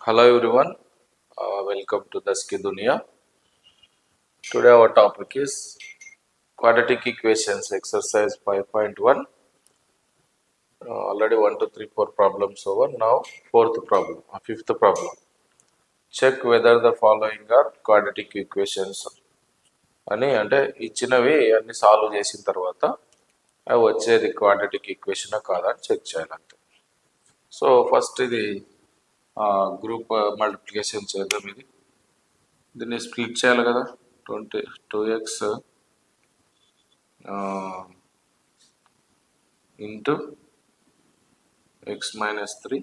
Hello everyone, welcome to Daski Dunia. Today our topic is quadratic equations exercise 5.1. Already 1, 2, 3, 4 problems over. Now fifth problem. Check whether the following are quadratic equations అని అంటే ఇచ్చినవి అన్ని solve చేసిన తర్వాత అవి వచ్చేది quadratic equation కాదా అని చెక్ చేయాలంటే. సో ఫస్ట్ ఇది గ్రూప్ మల్టిప్లికేషన్ చేద్దాం. దీన్ని స్ప్లిట్ చేయాలి కదా. 2x into x minus 3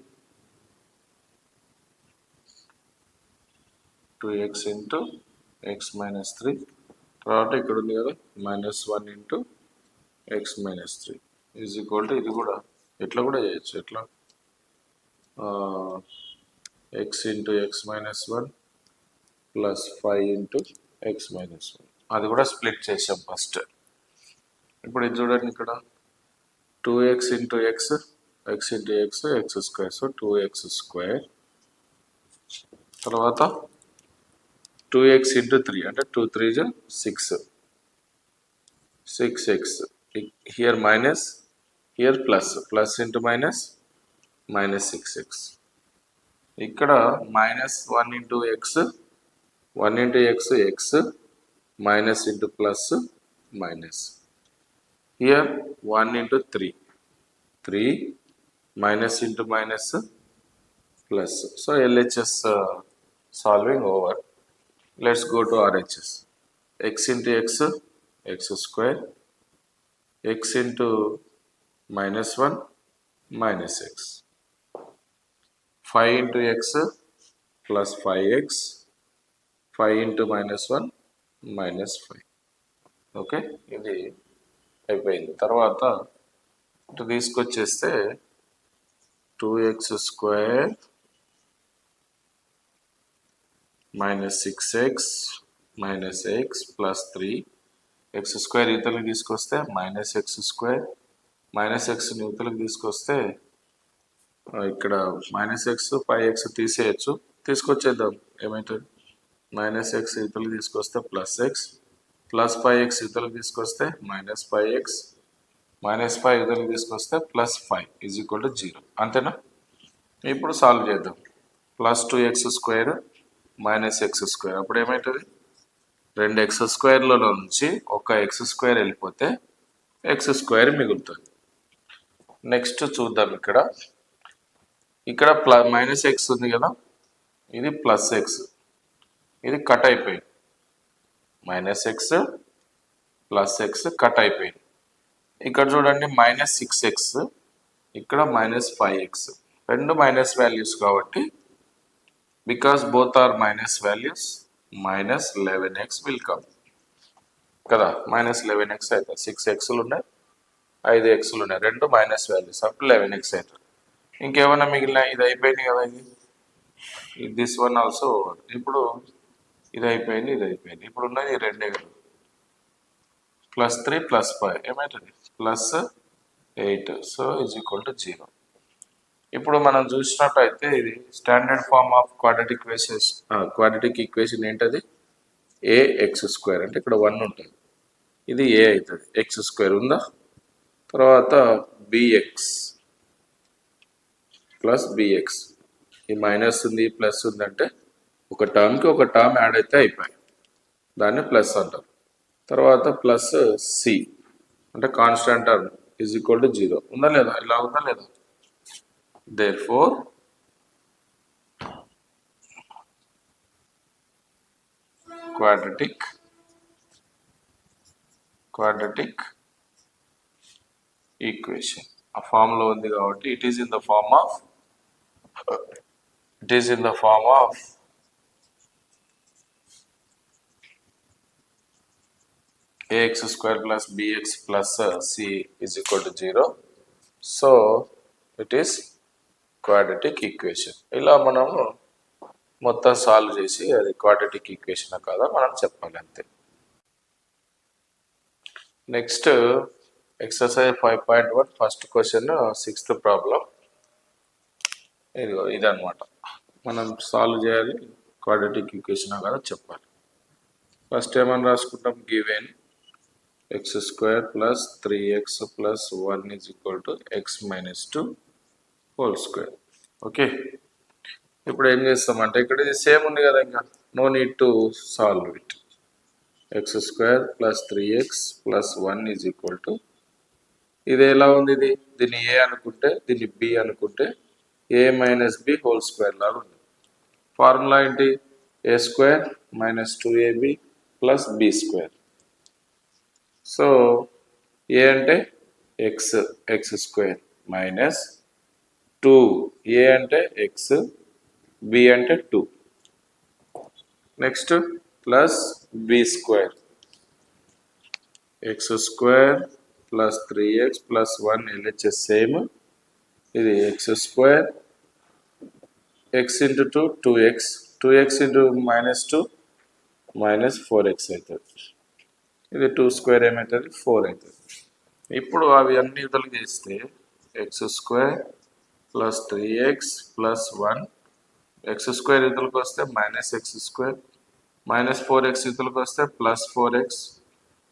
2x into x minus 3 తర్వాత ఇక్కడ ఉంది కదా -1 into x minus 3 is equal to ఇది కూడా ఎట్లా కూడా చేయొచ్చు. ఎట్లా x into x minus 1 plus 5 into x minus 1 అది కూడా స్ప్లిట్ చేసాం ఫస్ట్. ఇప్పుడు ఇది చూడండి, ఇక్కడ 2x into x into x square, so 2x square, తర్వాత 2x ఇంటూ 3 అంటే 2 3 6 6x, here minus, here plus into minus 6x, ఇక్కడ -1 into x 1 into x minus into plus minus, here 1 into 3 minus into minus plus. So LHS solving over. Let's go to RHS. X into x square, x into -1 minus x, 5 into x plus 5x, 5 into -1 minus 5. Okay, ఇది అయిపోయింది. తర్వాత ఇటు తీసుకొచ్చేస్తే 2x square minus 6x minus x plus 3, x square ఇవతలకి తీసుకొస్తే minus x square, minus x ఇవతలకి తీసుకొస్తే ఇక్కడ -x 5x తీసేయచ్చు, తీసుకొచ్చేద్దాం. ఏమవుతుంది, -x ఇవతలకి తీసుకొస్తే +x, ప్లస్ 5x ఇవతలకి తీసుకొస్తే -5x, -5 ఇవతలకి తీసుకొస్తే +5 ఈజ్ ఈక్వల్ టు 0. అంతేనా? ఇప్పుడు సాల్వ్ చేద్దాం. +2x square minus x square, అప్పుడు ఏమవుతుంది, 2x స్క్వేర్లలో నుంచి ఒక x స్క్వేర్ వెళ్ళిపోతే x స్క్వేర్ మిగులుతుంది. నెక్స్ట్ చూద్దాం, ఇక్కడ -x ఉంది కదా, ఇది +x, ఇది కట్ అయిపోయింది. -x +x కట్ అయిపోయింది. ఇక్కడ చూడండి -6x, ఇక్కడ -5x, రెండు మైనస్ వాల్యూస్ కాబట్టి because both are minus values -11x will come కదా. -11x అవుతుంది. 6xలు ఉన్నాయి, 5xలు ఉన్నాయి, రెండు మైనస్ వాల్యూస్, అప్పుడు 11x అవుతుంది. ఇంకేమైనా మిగిలిన ఇది అయిపోయింది కదా, ఇది దిస్ వన్ ఆల్సో. ఇప్పుడు ఇది అయిపోయింది, ఇది అయిపోయింది. ఇప్పుడు ఉన్నది ఈ రెండే కదా, +3 +5 ఏమవుతుంది, +8, సో ఈజ్ ఈక్వల్ టు 0. ఇప్పుడు మనం చూసినట్టయితే ఇది standard form of quadratic equation ఏంటది, ax స్క్వేర్, అంటే ఇక్కడ 1 ఉంటుంది, ఇది a అవుతుంది, x స్క్వేర్ ఉందా, తర్వాత bx ప్లస్ bx, ఈ మైనస్ ఉంది ప్లస్ ఉంది అంటే ఒక టర్మ్కి ఒక టర్మ్ యాడ్ అయితే అయిపోయాయి, దాన్ని ప్లస్ అంటారు. తర్వాత ప్లస్ c అంటే constant term is equal to 0 ఉందా లేదా, ఇలా ఉందా లేదా. Therefore, quadratic equation ఆ ఫామ్ లో ఉంది కాబట్టి it is in the form of ax square plus bx plus c is equal to 0. So it is quadratic equation. ఇలా మనము మొత్తం సాల్వ్ చేసి అది క్వాడ్రటిక్ ఈక్వేషన్ కాదా మనం చెప్పాలి, అంతే. Next exercise 5.1 first question, 6th problem. ఇదన్నమాట. మనం సాల్వ్ చేయాలి, క్వాడ్రాటిక్ ఈక్వేషన్ కదా చెప్పాలి. ఫస్ట్ ఏమని రాసుకుంటాం, given x square plus 3x plus 1 is equal to x minus 2 whole square. Okay, ఇప్పుడు ఏం చేస్తామంటే ఇక్కడ ఇది సేమ్ ఉంది కదా, ఇంకా no need to solve it. X square plus 3x plus 1 is equal to, ఇది ఎలా ఉంది, ఇది దీన్ని ఏ అనుకుంటే దీన్ని బి అనుకుంటే A minus B whole square లాగా ఉంది. ఫార్ములా ఏంటి, A square minus 2ab plus B square. So A అంటే x, x square minus 2, A అంటే ఎక్స్, బి అంటే 2, next plus B square, x square plus 3x plus 1 LHS same, ఇది x square x into 2 2x, 2x into minus 2 minus 4x అవుతుంది, ఇది 2 square ఏమవుతుంది 4 అవుతుంది. ఇప్పుడు అవి అన్ని ఇతలు చేస్తే x square plus 3x plus 1, x square ఇతలకు వస్తే minus x square, minus 4x ఇతలకు వస్తే ప్లస్ 4x,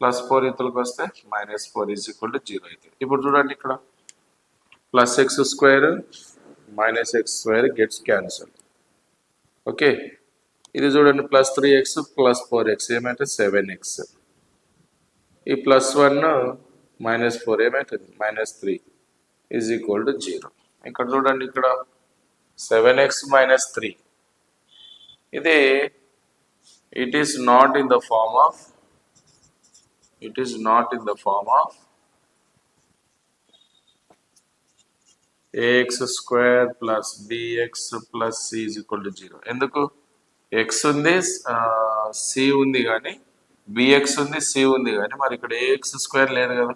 ప్లస్ 4 ఇతలకు వస్తే మైనస్ 4 ఈజ్ ఈక్వల్ టు 0 అవుతుంది. ఇప్పుడు చూడండి ఇక్కడ plus X square minus x square gets cancel. Okay, ఇది చూడండి ప్లస్ 3x ప్లస్ 4x ఏమైతే 7x, ఈ ప్లస్ 1 మైనస్ 4 ఏమవుతుంది మైనస్ 3 ఈజ్ ఈక్వల్ టు 0. ఇక్కడ చూడండి ఇక్కడ 7x మైనస్ 3, ఇది it is not in the form of ax square plus bx plus c is equal to 0. ఎందుకు, x ఉంది c ఉంది కానీ bx ఉంది c ఉంది కానీ మరి ఇక్కడ ax స్క్వేర్ లేదు కదా,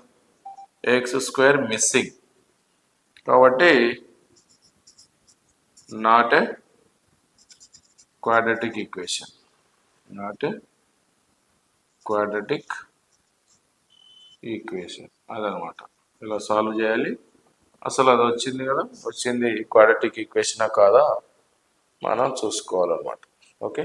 ax స్క్వేర్ మిస్సింగ్, కాబట్టి not a quadratic equation, not a quadratic equation అదనమాట. ఇలా సాల్వ్ చేయాలి. అసలు అది వచ్చింది కదా, వచ్చింది క్వాడ్రాటిక్ ఈక్వేషనా కాదా మనం చూసుకోవాలన్నమాట. ఓకే.